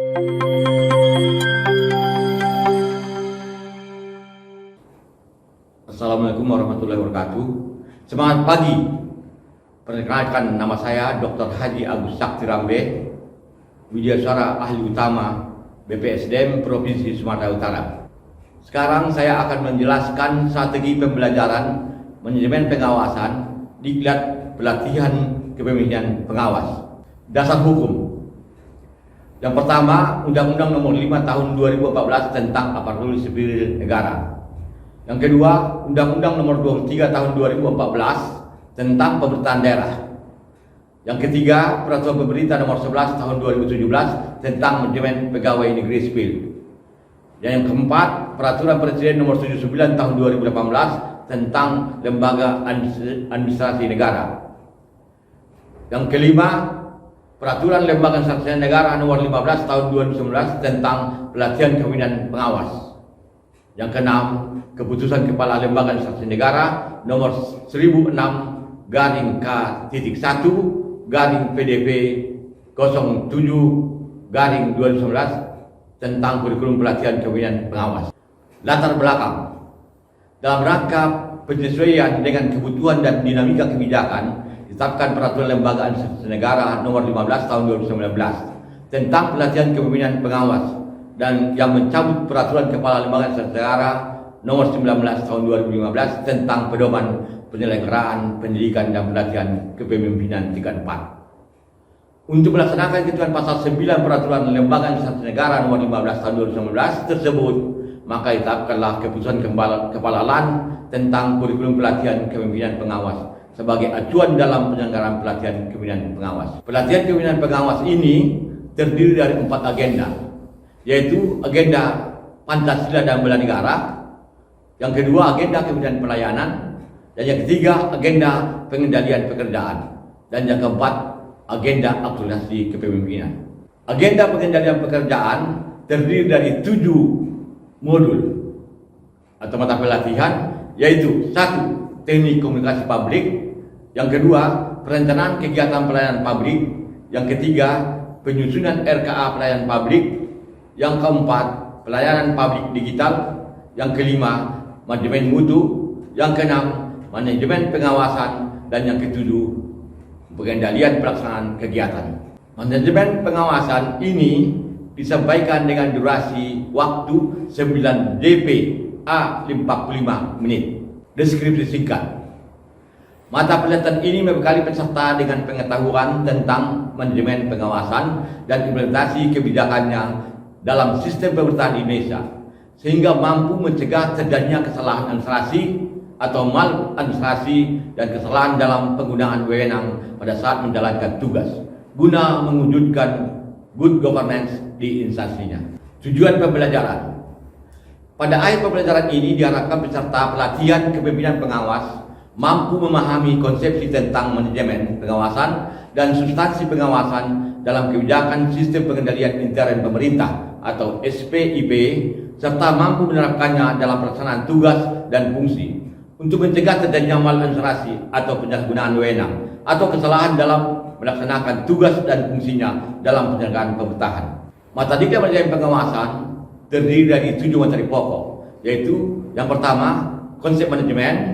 Assalamualaikum warahmatullahi wabarakatuh. Semangat pagi. Perkenalkan, nama saya Dr. Haji Agus Sakti Rambe, Widyaswara Ahli Utama BPSDM Provinsi Sumatera Utara. Sekarang saya akan menjelaskan strategi pembelajaran manajemen pengawasan diklat pelatihan kepemimpinan pengawas. Dasar hukum. Yang pertama, Undang-Undang Nomor 5 Tahun 2014 tentang Aparatur Sipil Negara. Yang kedua, Undang-Undang Nomor 23 Tahun 2014 tentang pemerintahan daerah. Yang ketiga, Peraturan Pemerintah Nomor 11 Tahun 2017 tentang manajemen pegawai negeri sipil. Dan yang keempat, Peraturan Presiden Nomor 79 Tahun 2018 tentang lembaga administrasi negara. Yang kelima, Peraturan Lembaga Administrasi Negara Nomor 15 Tahun 2019 tentang pelatihan kepemimpinan pengawas. Yang keenam, Keputusan Kepala Lembaga Administrasi Negara Nomor 1006/K-1/PDP 07/2019 tentang kurikulum pelatihan kepemimpinan pengawas. Latar belakang. Dalam rangka penyesuaian dengan kebutuhan dan dinamika kebijakan, ditetapkan Peraturan Lembaga Administrasi Negara Nomor 15 Tahun 2019 tentang pelatihan kepemimpinan pengawas dan yang mencabut Peraturan Kepala Lembaga Administrasi Negara Nomor 19 Tahun 2015 tentang pedoman penyelenggaraan pendidikan dan pelatihan kepemimpinan tingkat 4. Untuk melaksanakan ketentuan pasal 9 Peraturan Lembaga Administrasi Negara Nomor 15 Tahun 2019 tersebut, maka ditetapkanlah Keputusan Kepala LAN tentang kurikulum pelatihan kepemimpinan pengawas sebagai acuan dalam penyelenggaraan pelatihan kepemimpinan pengawas. Pelatihan kepemimpinan pengawas ini terdiri dari 4 agenda, yaitu agenda Pancasila dan Bela Negara, yang kedua agenda kepemimpinan pelayanan, dan yang ketiga agenda pengendalian pekerjaan, dan yang keempat agenda aktualisasi kepemimpinan. Agenda pengendalian pekerjaan terdiri dari 7 modul atau mata pelatihan, yaitu 1. Teknik komunikasi publik, yang kedua perencanaan kegiatan pelayanan publik, yang ketiga penyusunan RKA pelayanan publik, yang keempat pelayanan publik digital, yang kelima manajemen mutu, yang keenam manajemen pengawasan, dan yang ketujuh pengendalian pelaksanaan kegiatan. Manajemen pengawasan ini disampaikan dengan durasi waktu 9 dpa 45 menit. Deskripsi singkat. Mata pelajaran ini membekali peserta dengan pengetahuan tentang manajemen pengawasan dan implementasi kebijakannya dalam sistem pemerintahan Indonesia, sehingga mampu mencegah terjadinya kesalahan administrasi atau maladministrasi dan kesalahan dalam penggunaan wewenang pada saat menjalankan tugas, guna mewujudkan good governance di instansinya. Tujuan pembelajaran. Pada akhir pembelajaran ini diharapkan peserta pelatihan kepemimpinan pengawas mampu memahami konsepsi tentang manajemen pengawasan dan substansi pengawasan dalam kebijakan sistem pengendalian intern pemerintah atau SPIP, serta mampu menerapkannya dalam pelaksanaan tugas dan fungsi untuk mencegah terjadinya maladministrasi atau penyalahgunaan wewenang atau kesalahan dalam melaksanakan tugas dan fungsinya dalam penyelenggaraan pemerintahan. Mata diklat manajemen pengawasan terdiri dari 7 materi pokok, yaitu yang pertama konsep manajemen,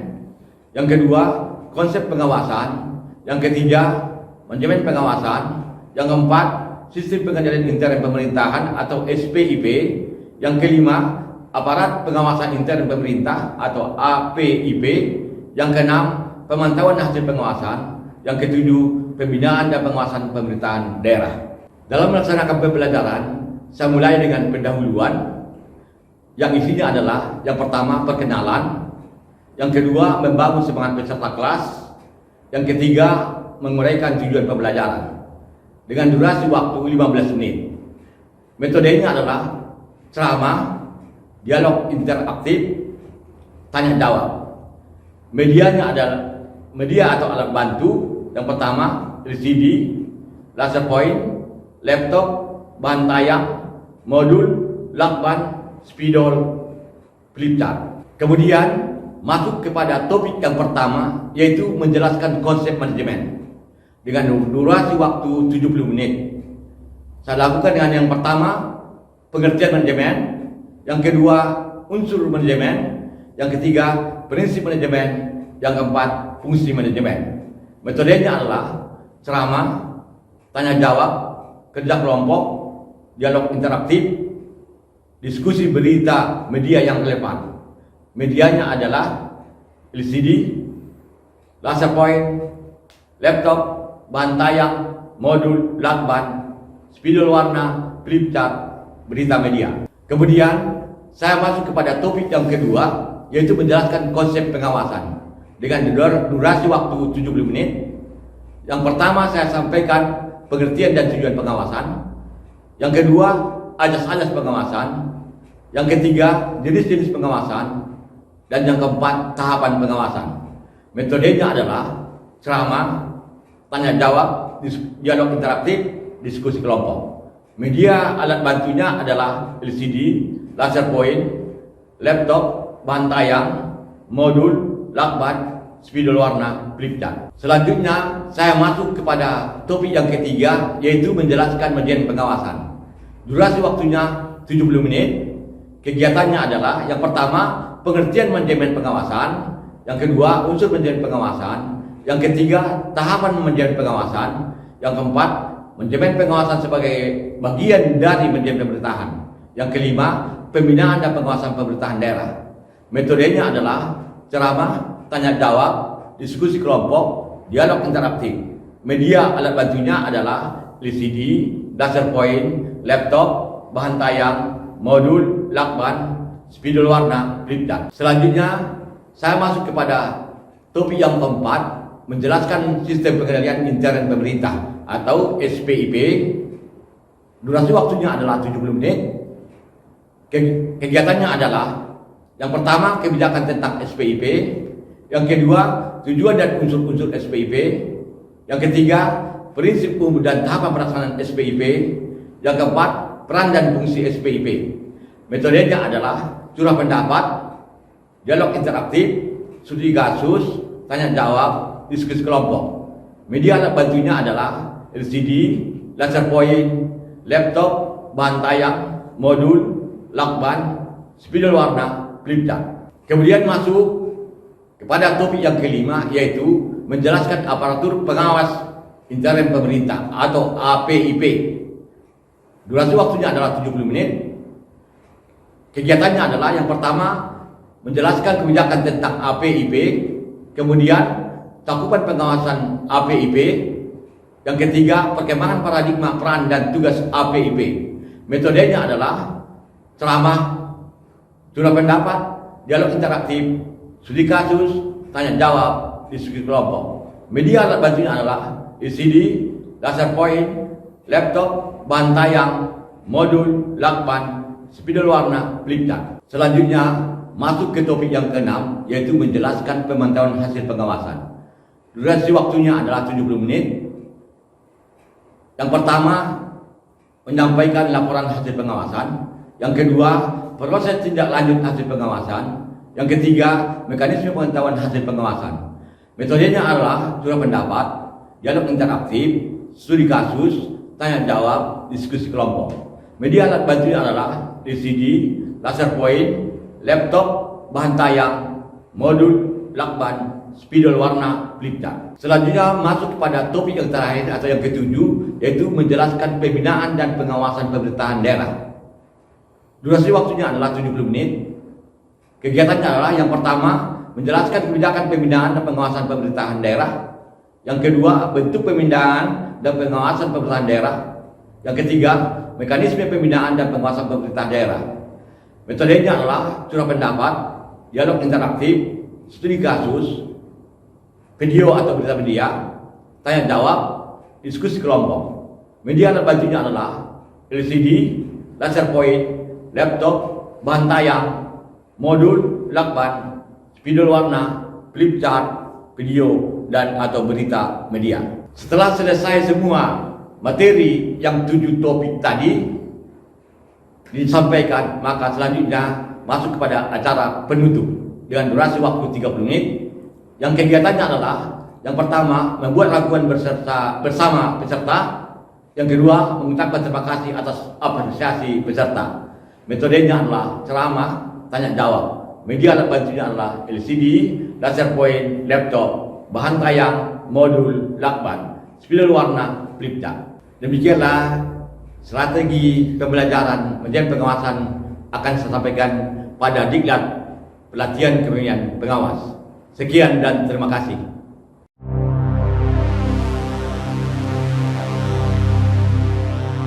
yang kedua konsep pengawasan, yang ketiga manajemen pengawasan, yang keempat sistem pengendalian intern pemerintahan atau SPIP, yang kelima aparat pengawasan intern pemerintah atau APIP, yang keenam pemantauan hasil pengawasan, yang ketujuh pembinaan dan pengawasan pemerintahan daerah. Dalam melaksanakan pembelajaran, saya mulai dengan pendahuluan yang isinya adalah yang pertama perkenalan, yang kedua membangun semangat peserta kelas, yang ketiga menguraikan tujuan pembelajaran dengan durasi waktu 15 menit. Metodenya adalah ceramah, dialog interaktif, tanya jawab. Medianya adalah media atau alat bantu. Yang pertama LCD, laser point, laptop, bahan tayang, modul, lakban, spidol, flip chart. Kemudian masuk kepada topik yang pertama, yaitu menjelaskan konsep manajemen dengan durasi waktu 70 menit. Saya lakukan dengan yang pertama, pengertian manajemen, yang kedua, unsur manajemen, yang ketiga, prinsip manajemen, yang keempat, fungsi manajemen. Metodenya adalah ceramah, tanya jawab, kerja kelompok, dialog interaktif, diskusi berita media yang relevan. Medianya adalah LCD, laser point, laptop, bahan tayang, modul, lakban, spidol warna, flip chart, berita media. Kemudian saya masuk kepada topik yang kedua, yaitu menjelaskan konsep pengawasan dengan durasi waktu 70 menit. Yang pertama saya sampaikan pengertian dan tujuan pengawasan. Yang kedua, asas-asas pengawasan. Yang ketiga, jenis-jenis pengawasan. Dan yang keempat, tahapan pengawasan. Metodenya adalah ceramah, tanya jawab, dialog interaktif, diskusi kelompok. Media alat bantunya adalah LCD, laser point, laptop, bahan tayang, modul, lakban, spidol warna, flip chart. Selanjutnya saya masuk kepada topik yang ketiga, yaitu menjelaskan manajemen pengawasan. Durasi waktunya 70 menit. Kegiatannya adalah yang pertama, pengertian manajemen pengawasan, yang kedua, unsur manajemen pengawasan, yang ketiga, tahapan manajemen pengawasan, yang keempat, manajemen pengawasan sebagai bagian dari manajemen pemerintahan, yang kelima, pembinaan dan pengawasan pemerintahan daerah. Metodenya adalah ceramah, tanya jawab, diskusi kelompok, dialog interaktif. Media alat bantunya adalah LCD, laser point, laptop, bahan tayang, modul, lakban, spidol warna, flip chart. Selanjutnya saya masuk kepada topik yang keempat, menjelaskan sistem pengendalian intern pemerintah atau SPIP. Durasi waktunya adalah 70 menit. Kegiatannya adalah yang pertama, kebijakan tentang SPIP, yang kedua, tujuan dan unsur-unsur SPIP, yang ketiga, prinsip umum dan tahapan pelaksanaan SPIP, yang keempat, peran dan fungsi SPIP. Metodenya adalah curah pendapat, dialog interaktif, studi kasus, tanya jawab, diskusi kelompok. Media alat bantunya adalah LCD, laser point, laptop, bahan tayang, modul, lakban, spidol warna, flip chart. Kemudian masuk kepada topik yang kelima, yaitu menjelaskan aparatur pengawas intern pemerintah atau APIP. Durasi waktunya adalah 70 menit. Kegiatannya adalah yang pertama, menjelaskan kebijakan tentang APIP, kemudian cakupan pengawasan APIP, yang ketiga, perkembangan paradigma peran dan tugas APIP. Metodenya adalah ceramah, curah pendapat, dialog interaktif, studi kasus, tanya jawab, diskusi kelompok. Media alat bantunya adalah LCD, laser point, laptop, bahan tayang, modul, lakban, spidol warna, flip chart. Selanjutnya masuk ke topik yang keenam, yaitu menjelaskan pemantauan hasil pengawasan. Durasi waktunya adalah 70 menit. Yang pertama, menyampaikan laporan hasil pengawasan. Yang kedua, proses tindak lanjut hasil pengawasan. Yang ketiga, mekanisme pengetahuan hasil pengawasan. Metodenya adalah curah pendapat, dialog interaktif, studi kasus, tanya jawab, diskusi kelompok. Media alat bantunya adalah LCD, laser point, laptop, bahan tayang, modul, lakban, spidol warna, flip chart. Selanjutnya masuk kepada topik yang terakhir atau yang ketujuh, yaitu menjelaskan pembinaan dan pengawasan pemerintahan daerah. Durasi waktunya adalah 70 menit. Kegiatannya adalah yang pertama, menjelaskan kebijakan pembinaan dan pengawasan pemerintahan daerah. Yang kedua, bentuk pembinaan dan pengawasan pemerintahan daerah. Yang ketiga, mekanisme pembinaan dan pengawasan pemerintah daerah. Metodenya adalah curah pendapat, dialog interaktif, studi kasus, video atau berita media, tanya jawab, diskusi kelompok. Media alat bantunya adalah LCD, laser point, laptop, bahan tayang, modul, lakban, spidol warna, flip chart, video dan atau berita media. Setelah selesai semua materi yang 7 topik tadi disampaikan, maka selanjutnya masuk kepada acara penutup dengan durasi waktu 30 menit. Yang kegiatannya adalah yang pertama, membuat rangkuman bersama peserta. Yang kedua, mengucapkan terima kasih atas apresiasi peserta. Metodenya adalah ceramah, tanya jawab. Media alat bantunya adalah LCD, laser point, laptop, bahan tayang, modul, lakban, spidol warna, flip chart. Demikianlah strategi pembelajaran menjadi pengawasan akan saya sampaikan pada diklat pelatihan kepemimpinan pengawas. Sekian dan terima kasih.